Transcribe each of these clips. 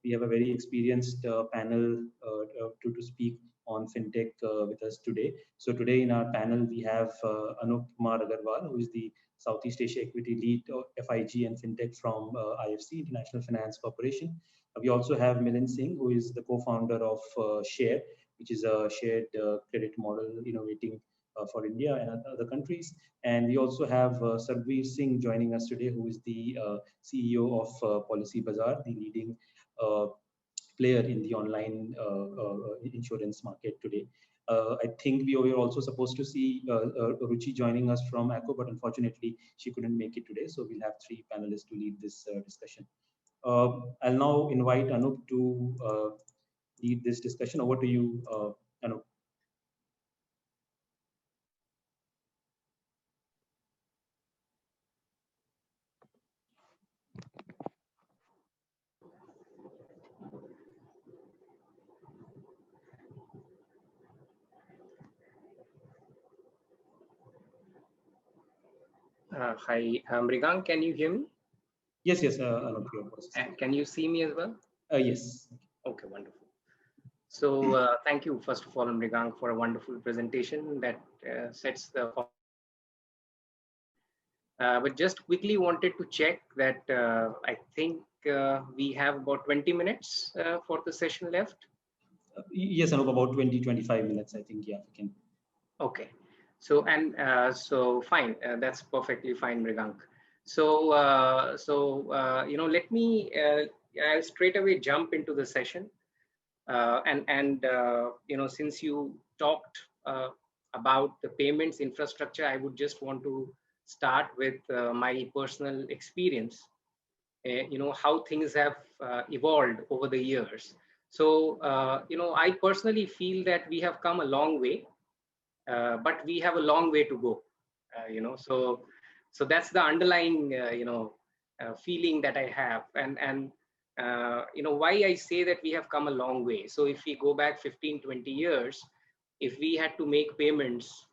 we have a very experienced panel to speak on fintech with us today. So today in our panel we have Anup Kumar Agarwal, who is the Southeast Asia Equity Lead FIG and fintech from IFC, International Finance Corporation. We also have Milind Singh, who is the co-founder of Share, which is a shared credit model innovating for India and other countries. And we also have Sarveer Singh joining us today, who is the CEO of Policy Bazaar, the leading player in the online insurance market today. I think we were also supposed to see Ruchi joining us from ACO, but unfortunately she couldn't make it today. So we'll have three panelists to lead this discussion. I'll now invite Anup to lead this discussion. Over to you, Anup. Hi, Mrigank, can you hear me? Yes, yes, Anup, and can you see me as well? Yes. Okay, wonderful. So thank you, first of all, Mrigank, for a wonderful presentation that sets the. But just quickly wanted to check that I think we have about 20 minutes for the session left. Yes, Anup, about 20-25 minutes, I think. Yeah, we can. Okay. So so fine, that's perfectly fine, Mrigank. So let me I'll straight away jump into the session, since you talked about the payments infrastructure, I would just want to start with my personal experience. How things have evolved over the years. So I personally feel that we have come a long way. But we have a long way to go, so that's the underlying feeling that I have, and why I say that we have come a long way. So if we go back 15-20 years, if we had to make payments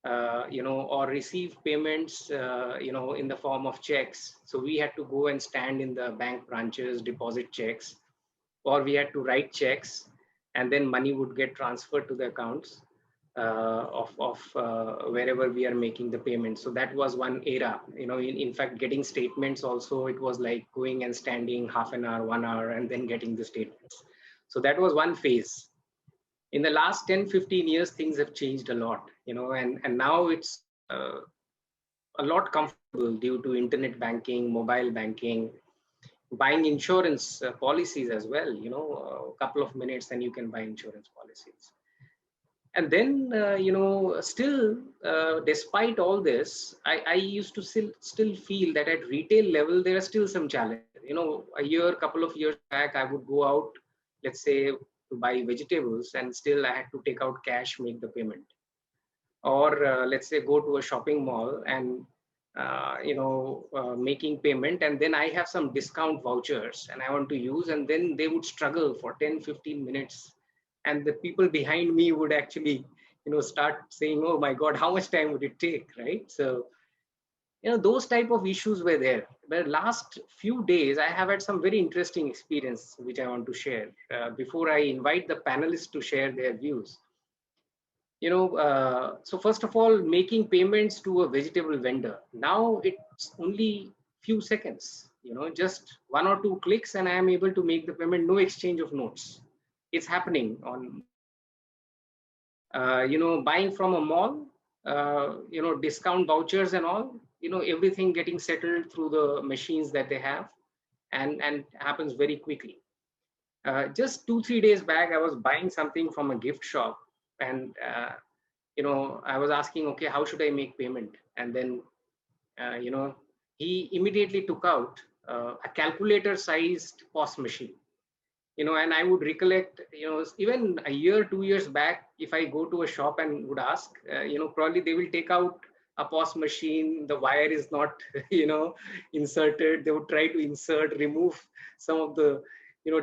or receive payments in the form of checks, so we had to go and stand in the bank branches, deposit checks, or we had to write checks, and then money would get transferred to the accounts of wherever we are making the payment. So that was one era. In fact, getting statements also, it was like going and standing half an hour, 1 hour, and then getting the statements. So that was one phase. In the last 10-15 years, things have changed a lot, and now it's a lot comfortable due to internet banking, mobile banking, buying insurance policies as well. A couple of minutes and you can buy insurance policies. And then, still, despite all this, I used to still feel that at retail level, there are still some challenges. A couple of years back, I would go out, let's say, to buy vegetables, and still I had to take out cash, make the payment. Or let's say, go to a shopping mall and, making payment, and then I have some discount vouchers and I want to use, and then they would struggle for 10-15 minutes. And the people behind me would actually, start saying, oh my God, how much time would it take, right? So, those type of issues were there. But last few days, I have had some very interesting experience, which I want to share before I invite the panelists to share their views. So first of all, making payments to a vegetable vendor. Now it's only few seconds, just 1 or 2 clicks and I am able to make the payment, no exchange of notes. It's happening on, buying from a mall, discount vouchers and all, everything getting settled through the machines that they have, and happens very quickly. Just 2-3 days back, I was buying something from a gift shop, and I was asking, okay, how should I make payment? And then, he immediately took out a calculator-sized POS machine. And I would recollect, even a year, 2 years back, if I go to a shop and would ask, probably they will take out a POS machine, the wire is not, inserted. They would try to insert, remove some of the,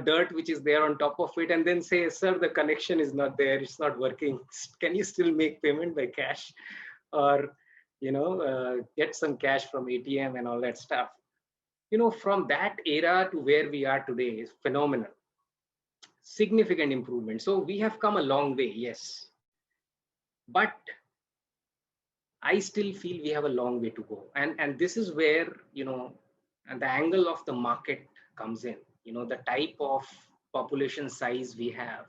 dirt which is there on top of it, and then say, sir, the connection is not there, it's not working. Can you still make payment by cash? Or, get some cash from ATM and all that stuff. from that era to where we are today is phenomenal. Significant improvement. So we have come a long way, yes. But I still feel we have a long way to go. And this is where, and the angle of the market comes in, the type of population size we have,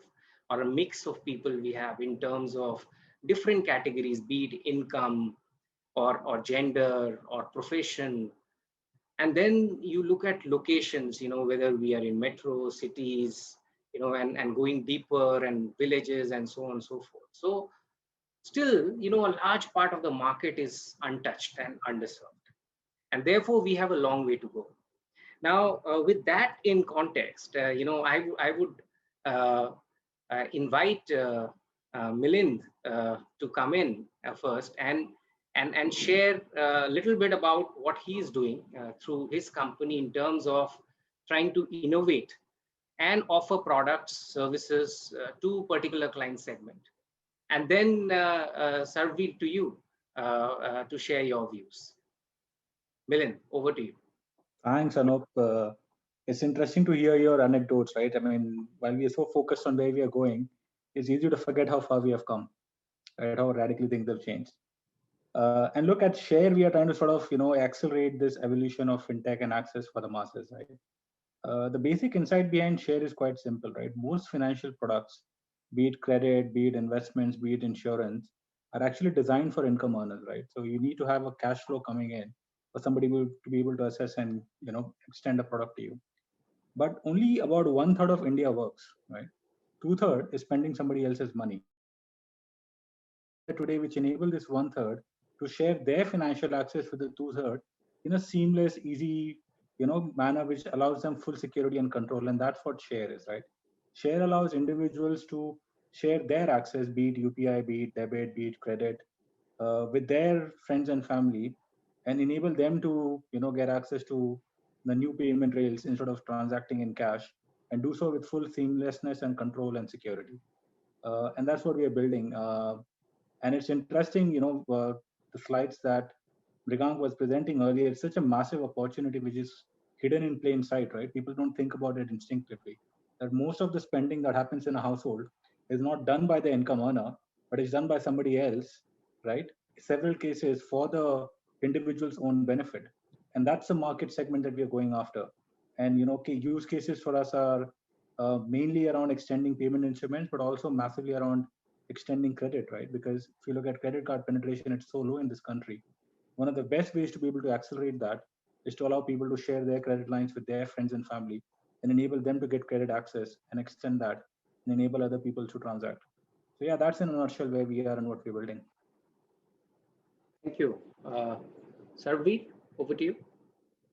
or a mix of people we have in terms of different categories, be it income or gender or profession. And then you look at locations, whether we are in metro cities, and going deeper, and villages, and so on and so forth. So still, a large part of the market is untouched and underserved. And therefore, we have a long way to go. Now, with that in context, I would invite Milind to come in first and share a little bit about what he is doing through his company in terms of trying to innovate and offer products, services to particular client segment. And then Sarveer, to you to share your views. Milind, over to you. Thanks, Anup. It's interesting to hear your anecdotes, right? I mean, while we are so focused on where we are going, it's easy to forget how far we have come, right? How radically things have changed. And look at Share, we are trying to sort of, accelerate this evolution of fintech and access for the masses, right? The basic insight behind Share is quite simple, right? Most financial products, be it credit, be it investments, be it insurance, are actually designed for income earners, right? So you need to have a cash flow coming in for somebody to be able to assess and extend a product to you. But only about 1/3 of India works, right? 2/3 is spending somebody else's money. Today, which enable this 1/3 to share their financial access with the 2/3 in a seamless, easy, manner, which allows them full security and control. And that's what Share is, right? Share allows individuals to share their access, be it UPI, be it debit, be it credit, with their friends and family, and enable them to get access to the new payment rails instead of transacting in cash, and do so with full seamlessness and control and security. And that's what we are building. And it's interesting, the slides that Mrigank was presenting earlier. It's such a massive opportunity which is hidden in plain sight, right? People don't think about it instinctively. That most of the spending that happens in a household is not done by the income earner, but it's done by somebody else, right? Several cases for the individual's own benefit. And that's the market segment that we are going after. And use cases for us are mainly around extending payment instruments, but also massively around extending credit, right? Because if you look at credit card penetration, it's so low in this country. One of the best ways to be able to accelerate that is to allow people to share their credit lines with their friends and family, and enable them to get credit access and extend that and enable other people to transact. So yeah, that's in a nutshell where we are and what we're building. Thank you. Sarveer, over to you.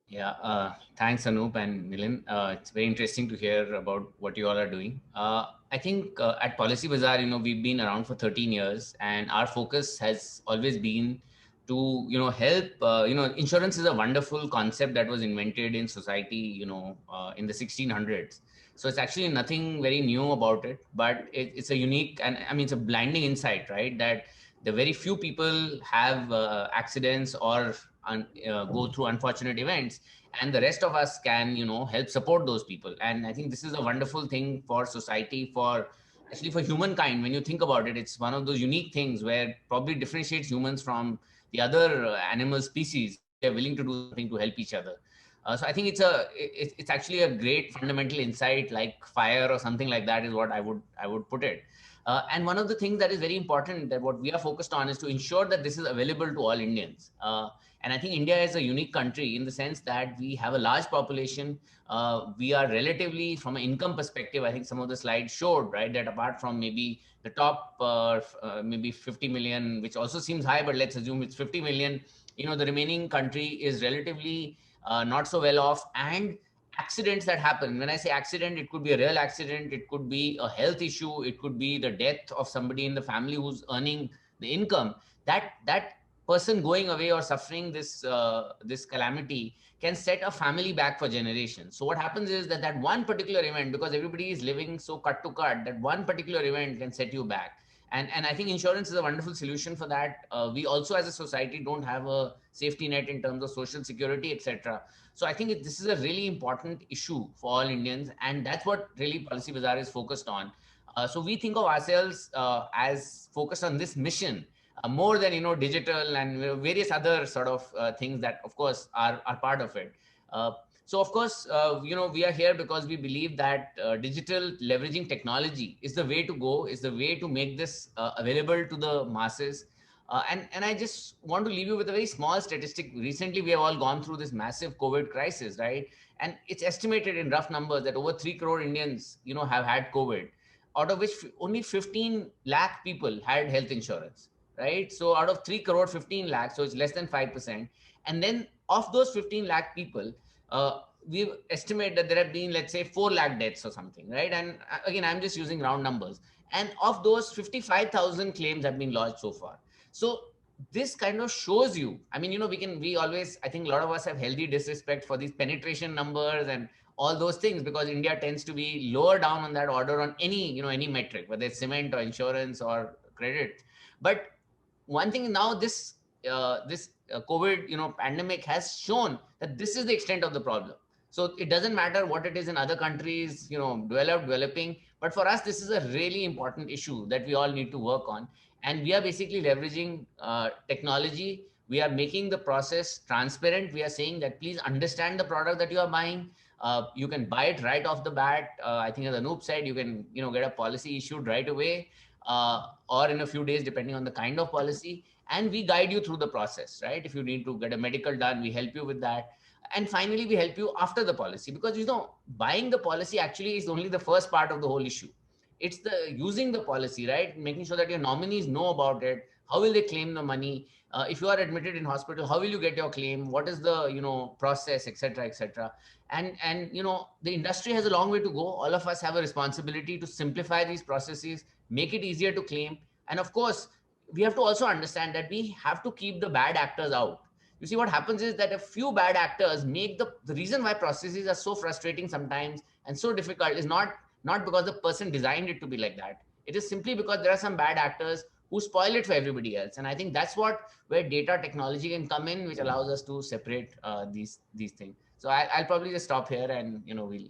Yeah, thanks Anup and Milind. It's very interesting to hear about what you all are doing. I think at Policybazaar, we've been around for 13 years, and our focus has always been to, help. Insurance is a wonderful concept that was invented in society, in the 1600s. So it's actually nothing very new about it, but it's a unique, and I mean, it's a blinding insight, right? That the very few people have accidents or go through unfortunate events, and the rest of us can help support those people. And I think this is a wonderful thing for society, actually for humankind. When you think about it, it's one of those unique things where probably differentiates humans from the other animal species. They're willing to do something to help each other. So I think it's actually a great fundamental insight, like fire or something like that is what I would put it. And one of the things that is very important, that what we are focused on, is to ensure that this is available to all Indians. And I think India is a unique country in the sense that we have a large population. We are relatively, from an income perspective, I think some of the slides showed, right, that apart from maybe the top maybe 50 million, which also seems high, but let's assume it's 50 million, the remaining country is relatively not so well off. And accidents that happen, when I say accident, it could be a real accident, it could be a health issue, it could be the death of somebody in the family who's earning the income. That person going away or suffering this calamity can set a family back for generations. So what happens is that one particular event, because everybody is living so cut to cut, that one particular event can set you back. And I think insurance is a wonderful solution for that. We also as a society don't have a safety net in terms of social security, etc. So I think this is a really important issue for all Indians, and that's what really Policy Bazaar is focused on. So we think of ourselves as focused on this mission, more than digital and various other sort of things that of course are part of it. So of course, we are here because we believe that digital leveraging technology is the way to go, is the way to make this available to the masses. And I just want to leave you with a very small statistic. Recently, we have all gone through this massive COVID crisis, right? And it's estimated in rough numbers that over 3 crore Indians, have had COVID, out of which only 15 lakh people had health insurance, right? So out of 3 crore, 15 lakh, so it's less than 5%. And then of those 15 lakh people, we estimate that there have been, let's say, 4 lakh deaths or something, right? And again, I'm just using round numbers. And of those, 55,000 claims have been lodged so far. So this kind of shows you, I mean, we always, I think a lot of us have healthy disrespect for these penetration numbers and all those things, because India tends to be lower down on that order on any metric, whether it's cement or insurance or credit. But one thing now, this COVID pandemic has shown that this is the extent of the problem. So it doesn't matter what it is in other countries, developing, but for us this is a really important issue that we all need to work on. And we are basically leveraging technology. We are making the process transparent. We are saying that please understand the product that you are buying. You can buy it right off the bat. I think as Anup said, you can get a policy issued right away, or in a few days depending on the kind of policy. And we guide you through the process, right? If you need to get a medical done, we help you with that. And finally, we help you after the policy, because buying the policy actually is only the first part of the whole issue. It's the using the policy, right? Making sure that your nominees know about it. How will they claim the money? If you are admitted in hospital, how will you get your claim? What is the process, etc., etc. And the industry has a long way to go. All of us have a responsibility to simplify these processes, make it easier to claim. And of course, we have to also understand that we have to keep the bad actors out. You see, what happens is that a few bad actors make the reason why processes are so frustrating sometimes and so difficult is not because the person designed it to be like that. It is simply because there are some bad actors who spoil it for everybody else. And I think that's where data technology can come in, which allows us to separate these things. So I'll probably just stop here, and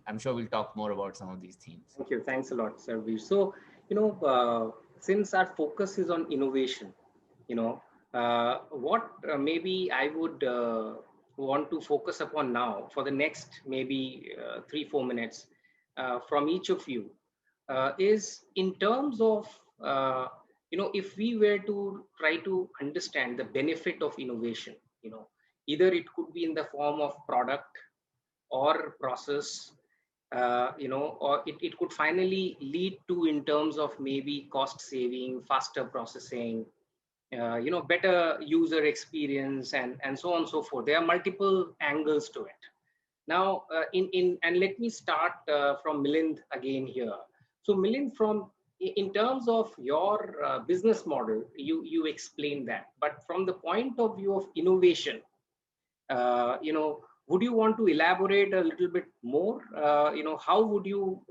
I'm sure we'll talk more about some of these themes. Thank you. Thanks a lot, Sarveer. So since our focus is on innovation, what maybe I would want to focus upon now for the next maybe 3-4 minutes from each of you is in terms of if we were to try to understand the benefit of innovation, either it could be in the form of product or process, or it could finally lead to in terms of maybe cost saving, faster processing, better user experience, and so on and so forth. There are multiple angles to it. Now, and let me start from Milind again here. So Milind, in terms of your business model, you explained that, but from the point of view of innovation, would you want to elaborate a little bit more? How would you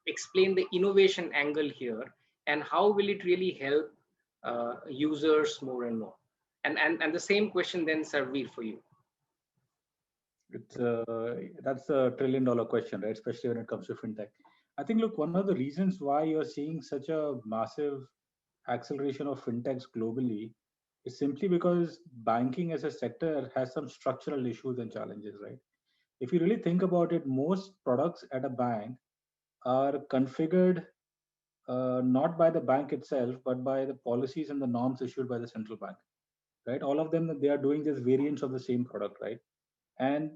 explain the innovation angle here, and how will it really help users more and more? And the same question then, Sarveer, for you. That's a $1 trillion question, right? Especially when it comes to fintech. I think, look, one of the reasons why you're seeing such a massive acceleration of fintechs globally is simply because banking as a sector has some structural issues and challenges, right? If you really think about it, most products at a bank are configured not by the bank itself, but by the policies and the norms issued by the central bank, right? All of them, they are doing just variants of the same product, right? And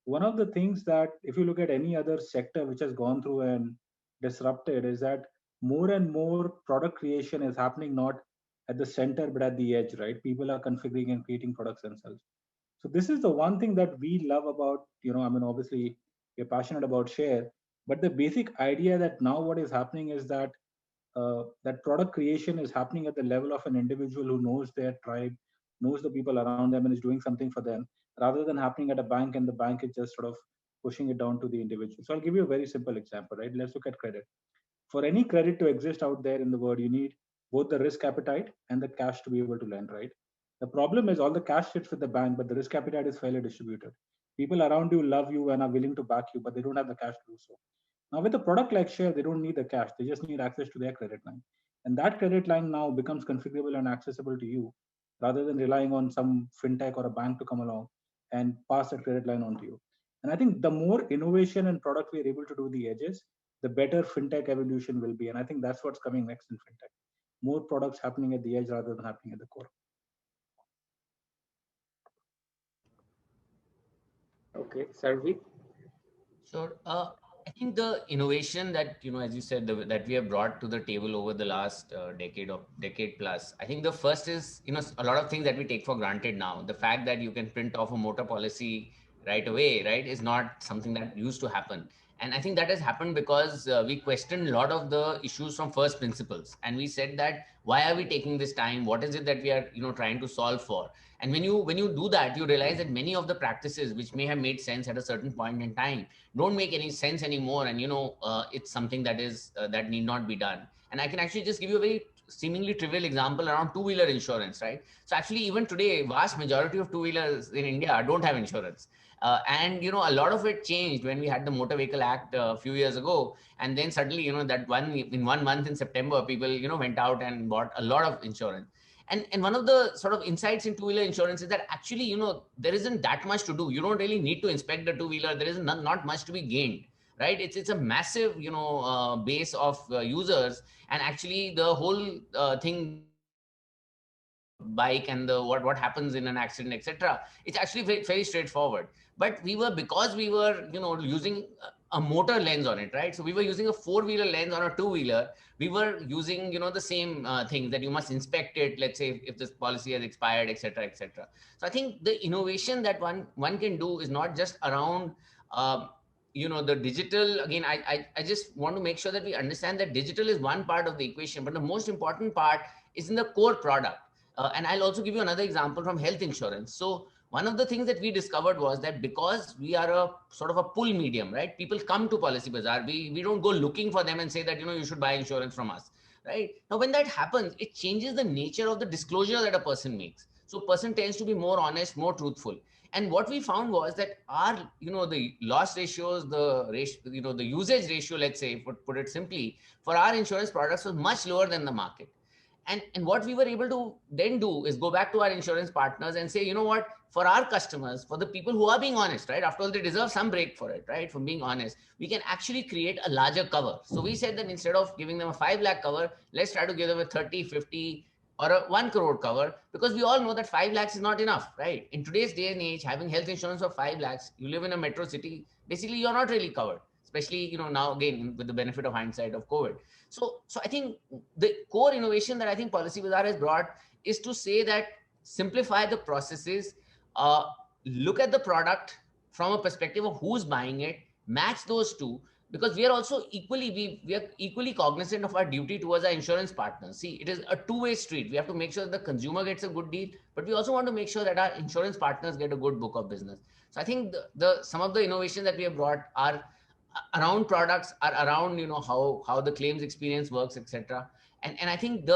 one of the things that, if you look at any other sector which has gone through and disrupted, is that more and more product creation is happening not at the center but at the edge, right? People are configuring and creating products themselves. So this is the one thing that we love about, obviously we're passionate about Share, but the basic idea that now what is happening is that that product creation is happening at the level of an individual who knows their tribe, knows the people around them, and is doing something for them, rather than happening at a bank and the bank is just sort of pushing it down to the individual. So I'll give you a very simple example, right? Let's look at credit. For any credit to exist out there in the world, you need both the risk appetite and the cash to be able to lend, right? The problem is all the cash sits with the bank, but the risk appetite is fairly distributed. People around you love you and are willing to back you, but they don't have the cash to do so. Now, with a product like Share, they don't need the cash. They just need access to their credit line. And that credit line now becomes configurable and accessible to you rather than relying on some fintech or a bank to come along and pass that credit line on to you. And I think the more innovation and product we're able to do the edges, the better fintech evolution will be. And I think that's what's coming next in fintech. More products happening at the edge rather than happening at the core. Okay, Sarvi. Sure. I think the innovation that, as you said, that we have brought to the table over the last decade plus, I think the first is, a lot of things that we take for granted now. The fact that you can print off a motor policy right away, right, is not something that used to happen. And I think that has happened because we questioned a lot of the issues from first principles. And we said that, why are we taking this time? What is it that we are, trying to solve for? And when you do that, you realize that many of the practices which may have made sense at a certain point in time don't make any sense anymore, and it's something that is that need not be done. And I can actually just give you a very seemingly trivial example around two-wheeler insurance, right? So actually, even today, vast majority of two-wheelers in India don't have insurance. And a lot of it changed when we had the Motor Vehicle Act a few years ago, and then suddenly that in 1 month in September, people went out and bought a lot of insurance. And one of the sort of insights in two-wheeler insurance is that actually, there isn't that much to do. You don't really need to inspect the two-wheeler. There is not much to be gained, right? It's a massive, base of users. And actually the whole thing bike and the what happens in an accident, etc., it's actually very, very straightforward. But because we were using a motor lens on it, right? So we were using a four-wheeler lens on a two-wheeler. We were using the same things that you must inspect it, let's say if this policy has expired, etc., etc. So I think the innovation that one can do is not just around the digital. Again, I just want to make sure that we understand that digital is one part of the equation, but the most important part is in the core product. And I'll also give you another example from health insurance. So one of the things that we discovered was that because we are a sort of a pull medium, right? People come to Policy Bazaar. We don't go looking for them and say that, you should buy insurance from us, right? Now, when that happens, it changes the nature of the disclosure that a person makes. So a person tends to be more honest, more truthful. And what we found was that our, the loss ratios, the ratio, the usage ratio, let's say, put it simply, for our insurance products was much lower than the market. And what we were able to then do is go back to our insurance partners and say, you know what, for our customers, for the people who are being honest, right? After all, they deserve some break for it, right? For being honest, we can actually create a larger cover. So we said that instead of giving them a 5 lakh cover, let's try to give them a 30, 50 or a 1 crore cover, because we all know that 5 lakhs is not enough, right? In today's day and age, having health insurance of 5 lakhs, you live in a metro city, basically you're not really covered, especially, now again, with the benefit of hindsight of COVID. So I think the core innovation that I think Policy Bazaar has brought is to say that simplify the processes, look at the product from a perspective of who's buying it, match those two, because we are also we are equally cognizant of our duty towards our insurance partners. See, it is a two-way street. We have to make sure that the consumer gets a good deal, but we also want to make sure that our insurance partners get a good book of business. So I think some of the innovations that we have brought are around products, are around how the claims experience works, etc. And I think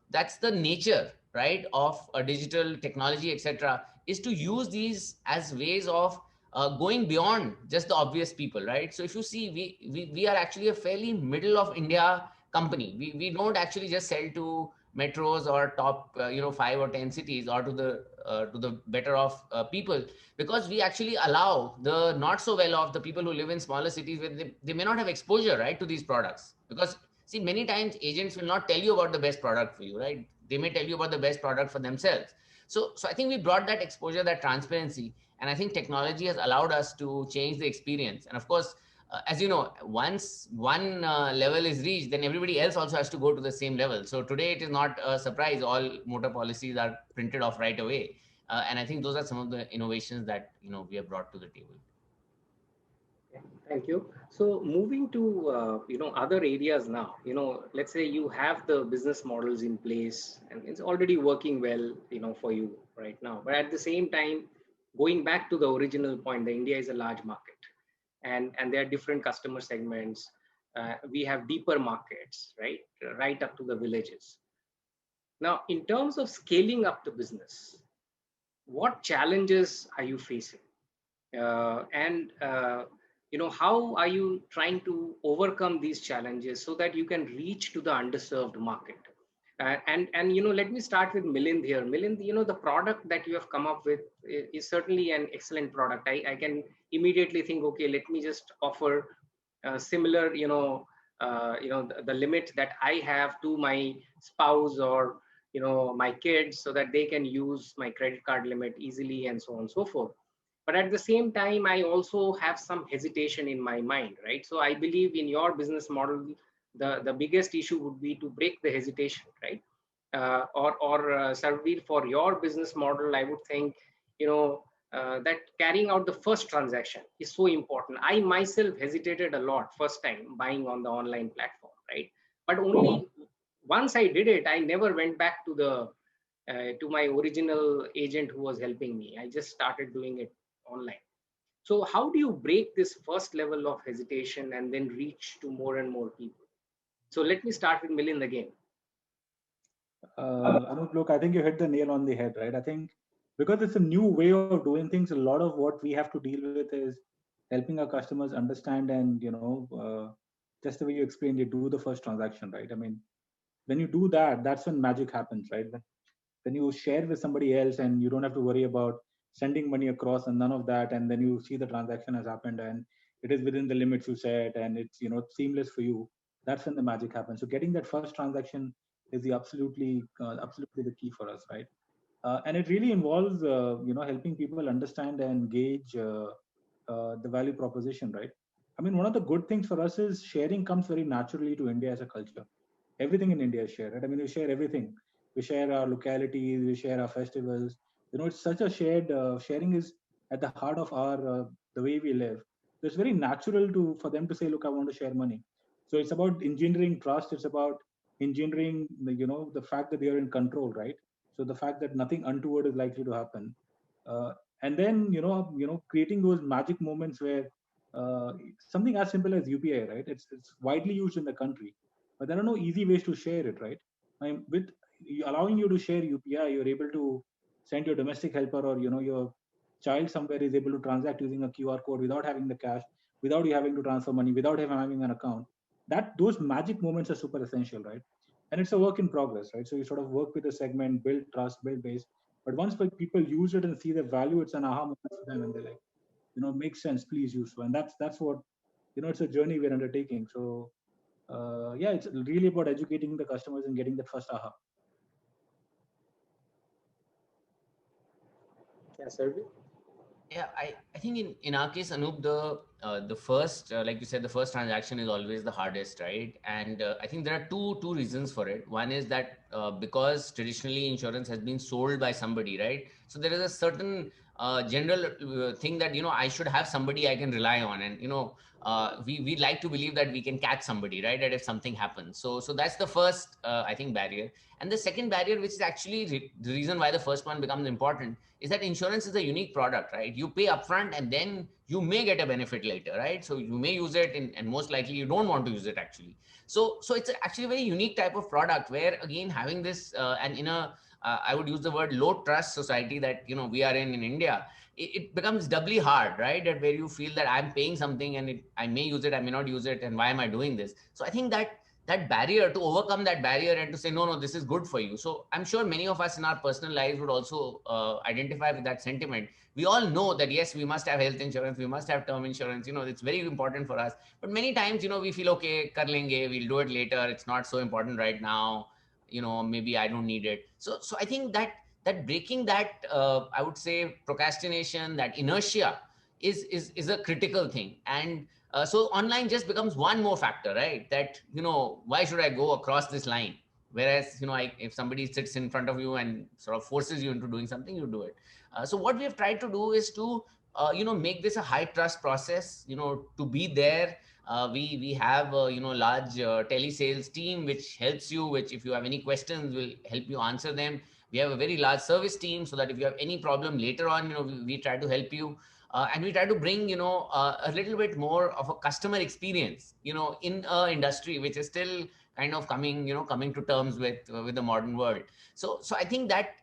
that's the nature, right, of a digital technology, etc., is to use these as ways of going beyond just the obvious people, right? So if you see, we are actually a fairly middle of India company. We don't actually just sell to metros or top 5 or 10 cities, or to the better off people, because we actually allow the not so well off, the people who live in smaller cities where they may not have exposure, right, to these products. Because see, many times agents will not tell you about the best product for you, right? They may tell you about the best product for themselves. So I think we brought that exposure, that transparency, and I think technology has allowed us to change the experience. And of course, as you know, once one level is reached, then everybody else also has to go to the same level. So today it is not a surprise. All motor policies are printed off right away. And I think those are some of the innovations that we have brought to the table. Thank you. So moving to other areas now, let's say you have the business models in place and it's already working well, for you right now. But at the same time, going back to the original point, the India is a large market, and there are different customer segments. We have deeper markets, right up to the villages. Now, in terms of scaling up the business, what challenges are you facing? And how are you trying to overcome these challenges so that you can reach to the underserved market? Let me start with Milind here. Milind, the product that you have come up with is certainly an excellent product. I can immediately think, okay, let me just offer similar, the limit that I have to my spouse or my kids, so that they can use my credit card limit easily and so on and so forth. But at the same time, I also have some hesitation in my mind, right? So I believe in your business model, the biggest issue would be to break the hesitation, right? Sarveer, for your business model, I would think, that carrying out the first transaction is so important. I myself hesitated a lot first time buying on the online platform, right? But only once I did it, I never went back to my original agent who was helping me. I just started doing it online. So how do you break this first level of hesitation and then reach to more and more people? So let me start with Milind again. Anup, look, I think you hit the nail on the head, right? I think because it's a new way of doing things, a lot of what we have to deal with is helping our customers understand and, just the way you explained, you do the first transaction, right? I mean, when you do that, that's when magic happens, right? When you share with somebody else and you don't have to worry about sending money across and none of that, and then you see the transaction has happened and it is within the limits you set and it's seamless for you, that's when the magic happens. So getting that first transaction is the absolutely the key for us, right? And it really involves helping people understand and gauge the value proposition, right? I mean, one of the good things for us is sharing comes very naturally to India as a culture. Everything in India is shared, right? I mean, we share everything. We share our localities, we share our festivals. It's such a sharing is at the heart of our the way we live. So it's very natural for them to say, look, I want to share money. So it's about engendering trust. It's about engendering the fact that they are in control, right? So the fact that nothing untoward is likely to happen, and then creating those magic moments where something as simple as UPI, right? It's widely used in the country, but there are no easy ways to share it, right? With allowing you to share UPI, you're able to send your domestic helper or your child somewhere is able to transact using a QR code without having the cash, without you having to transfer money, without him having an account. Those magic moments are super essential, right? And it's a work in progress, right? So you sort of work with the segment, build trust, build base. But once people use it and see the value, it's an aha moment for them, and they're like, makes sense, please use so. And that's what it's a journey we're undertaking. So yeah, it's really about educating the customers and getting that first aha. Yeah, Sarveer? Yeah, I think in our case, Anup, the first like you said, the first transaction is always the hardest, right? And I think there are two reasons for it. One is that because traditionally insurance has been sold by somebody, right? So there is a certain general thing that I should have somebody I can rely on, and we like to believe that we can catch somebody, right? That if something happens, so that's the first I think barrier. And the second barrier, which is actually the reason why the first one becomes important, is that insurance is a unique product, right? You pay upfront and then you may get a benefit later, right? So you may use it and most likely you don't want to use it actually. So it's actually a very unique type of product where again having this and in a I would use the word low trust society that we are in India, it becomes doubly hard, right? That where you feel that I'm paying something and I may use it, I may not use it, and why am I doing this? So I think that barrier, to overcome that barrier and to say no, this is good for you. So I'm sure many of us in our personal lives would also identify with that sentiment. We all know that yes, we must have health insurance, we must have term insurance, it's very important for us. But many times we feel, okay, kar lenge, we'll do it later, it's not so important right now, maybe I don't need it. So I think that breaking that I would say procrastination, that inertia is a critical thing. And so online just becomes one more factor, right? That why should I go across this line? Whereas if somebody sits in front of you and sort of forces you into doing something, you do it. So what we have tried to do is to make this a high trust process, to be there. We have large telesales team which helps you, which if you have any questions will help you answer them. We have a very large service team so that if you have any problem later on, we try to help you. And we try to bring a little bit more of a customer experience in an industry which is still kind of coming to terms with the modern world. So I think that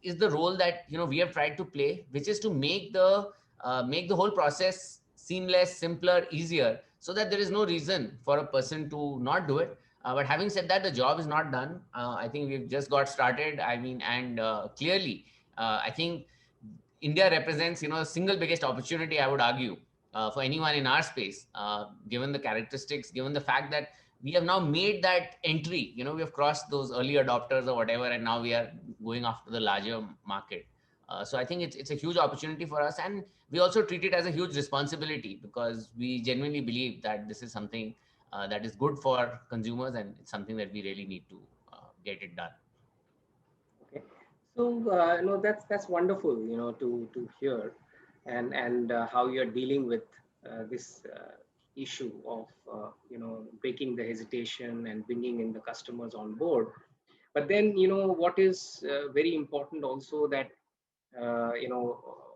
is the role that we have tried to play, which is to make the whole process seamless, simpler, easier, so that there is no reason for a person to not do it. But having said that, the job is not done. I think we've just got started. I mean, and clearly, I think India represents, the single biggest opportunity, I would argue, for anyone in our space, given the characteristics, given the fact that we have now made that entry. We have crossed those early adopters or whatever, and now we are going after the larger market. So I think it's a huge opportunity for us, and we also treat it as a huge responsibility, because we genuinely believe that this is something that is good for consumers, and it's something that we really need to get it done. Okay, so that's wonderful, to hear, and how you're dealing with this issue of breaking the hesitation and bringing in the customers on board. But then what is very important also, that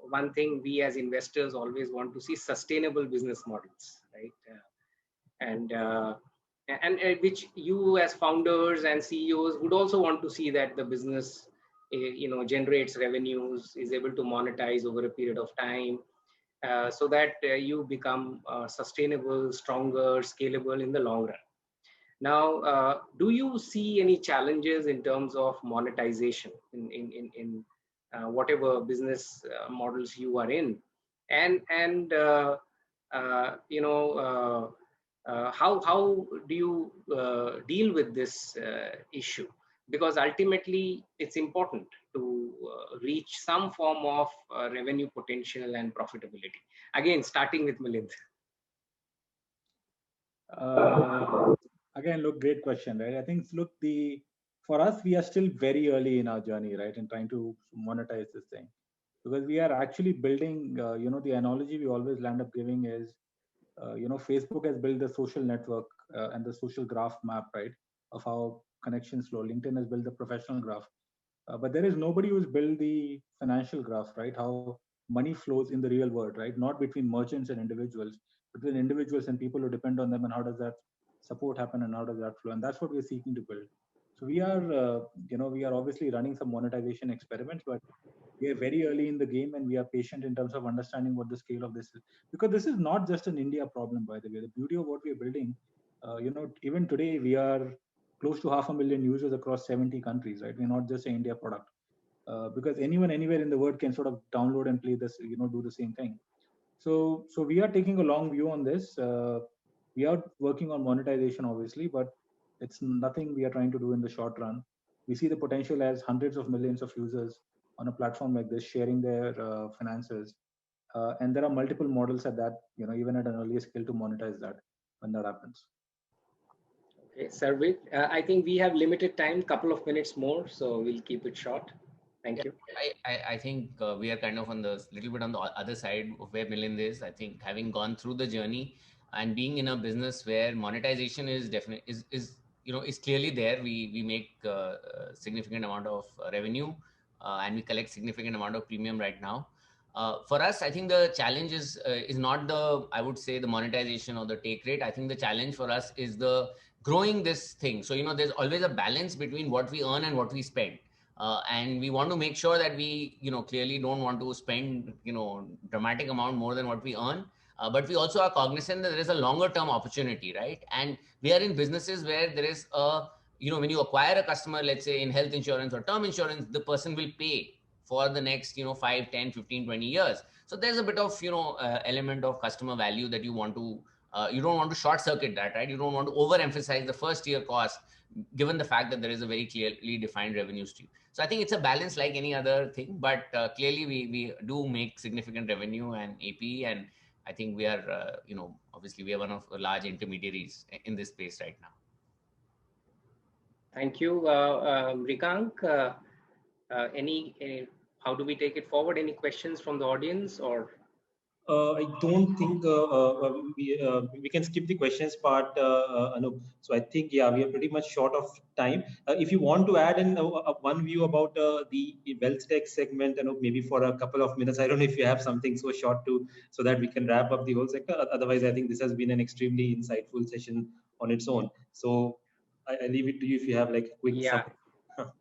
one thing we as investors always want to see: sustainable business models, right? And which you as founders and CEOs would also want to see, that the business generates revenues, is able to monetize over a period of time, so that you become sustainable, stronger, scalable in the long run. Now, do you see any challenges in terms of monetization in whatever business models you are in, and how do you deal with this issue? Because ultimately, it's important to reach some form of revenue potential and profitability. Again, starting with Milind. Again, look, great question, right? I think, look, for us, we are still very early in our journey, right, in trying to monetize this thing, because we are actually building. The analogy we always land up giving is, Facebook has built the social network and the social graph map, right, of how connections flow. LinkedIn has built the professional graph, but there is nobody who's built the financial graph, right? How money flows in the real world, right? Not between merchants and individuals, between individuals and people who depend on them, and how does that support happen, and how does that flow? And that's what we're seeking to build. So we are obviously running some monetization experiments, but we are very early in the game, and we are patient in terms of understanding what the scale of this is, because this is not just an India problem, by the way. The beauty of what we are building, even today we are close to 500,000 users across 70 countries, right? We're not just an India product, because anyone anywhere in the world can sort of download and play this, do the same thing. So we are taking a long view on this. We are working on monetization, obviously, but it's nothing we are trying to do in the short run. We see the potential as hundreds of millions of users on a platform like this sharing their finances, and there are multiple models at that, even at an earlier scale, to monetize that when that happens. Okay, Sarvit, I think we have limited time, couple of minutes more, so we'll keep it short. Thank you. I think we are kind of on the little bit on the other side of where Milind is. I think having gone through the journey and being in a business where monetization is definitely is clearly there. We make a significant amount of revenue, and we collect significant amount of premium right now. For us, I think the challenge is not I would say the monetization or the take rate. I think the challenge for us is the growing this thing. So there's always a balance between what we earn and what we spend. And we want to make sure that we, clearly don't want to spend, dramatic amount more than what we earn. But we also are cognizant that there is a longer term opportunity, right? And we are in businesses where there is when you acquire a customer, let's say in health insurance or term insurance, the person will pay for the next, 5, 10, 15, 20 years. So there's a bit of, element of customer value that you want to, you don't want to short circuit that, right? You don't want to overemphasize the first year cost, given the fact that there is a very clearly defined revenue stream. So I think it's a balance like any other thing, but clearly we do make significant revenue and AP, and I think we are, obviously we are one of the large intermediaries in this space right now. Thank you, Rikank. How do we take it forward? Any questions from the audience, or? I don't think we can skip the questions part, Anup. So I think, yeah, we are pretty much short of time. If you want to add in one view about the wealth tech segment, Anup, maybe for a couple of minutes. I don't know if you have something so short so that we can wrap up the whole sector. Otherwise, I think this has been an extremely insightful session on its own. So I leave it to you if you have like a quick Yeah. summary.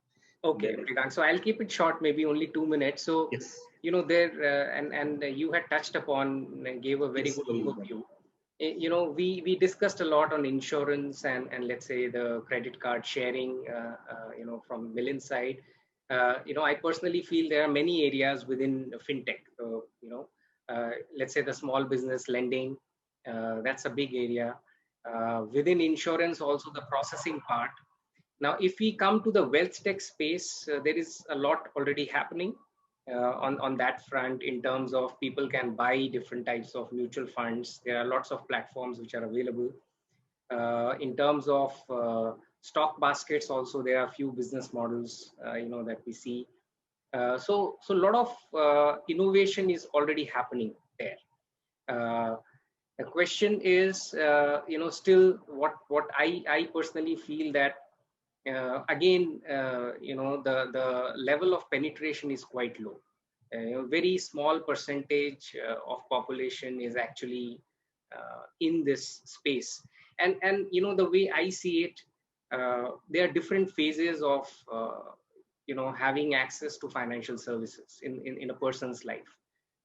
Okay, Mridang. So I'll keep it short, maybe only 2 minutes. So, Yes. there and you had touched upon and gave a very Yes, good please. overview. We discussed a lot on insurance and let's say the credit card sharing, from Milin's side. I personally feel there are many areas within fintech. So, let's say the small business lending, that's a big area. Within insurance, also the processing part. Now, if we come to the wealth tech space, there is a lot already happening on that front in terms of people can buy different types of mutual funds. There are lots of platforms which are available. In terms of stock baskets, also there are a few business models, that we see. So a lot of innovation is already happening there. The question is, still what I personally feel that again, the level of penetration is quite low. Very small percentage of population is actually in this space. And the way I see it, there are different phases of having access to financial services in a person's life,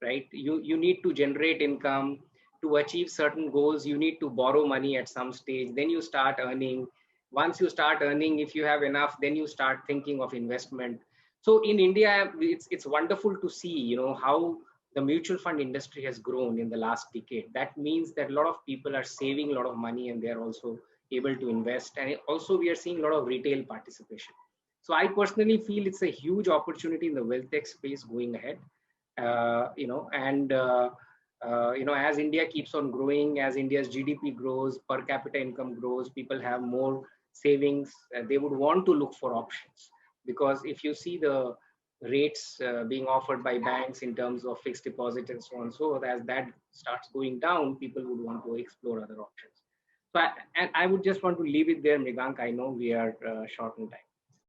right? You need to generate income to achieve certain goals. You need to borrow money at some stage, then you start earning. Once you start earning, if you have enough, then you start thinking of investment. So in India, it's wonderful to see how the mutual fund industry has grown in the last decade. That means that a lot of people are saving a lot of money and they're also able to invest. And also we are seeing a lot of retail participation. So I personally feel it's a huge opportunity in the wealth tech space going ahead. As India keeps on growing, as India's GDP grows, per capita income grows, people have more savings, they would want to look for options. Because if you see the rates being offered by banks in terms of fixed deposit and so on, so as that starts going down, people would want to explore other options. So I would just want to leave it there, Mridang. I know we are short on time.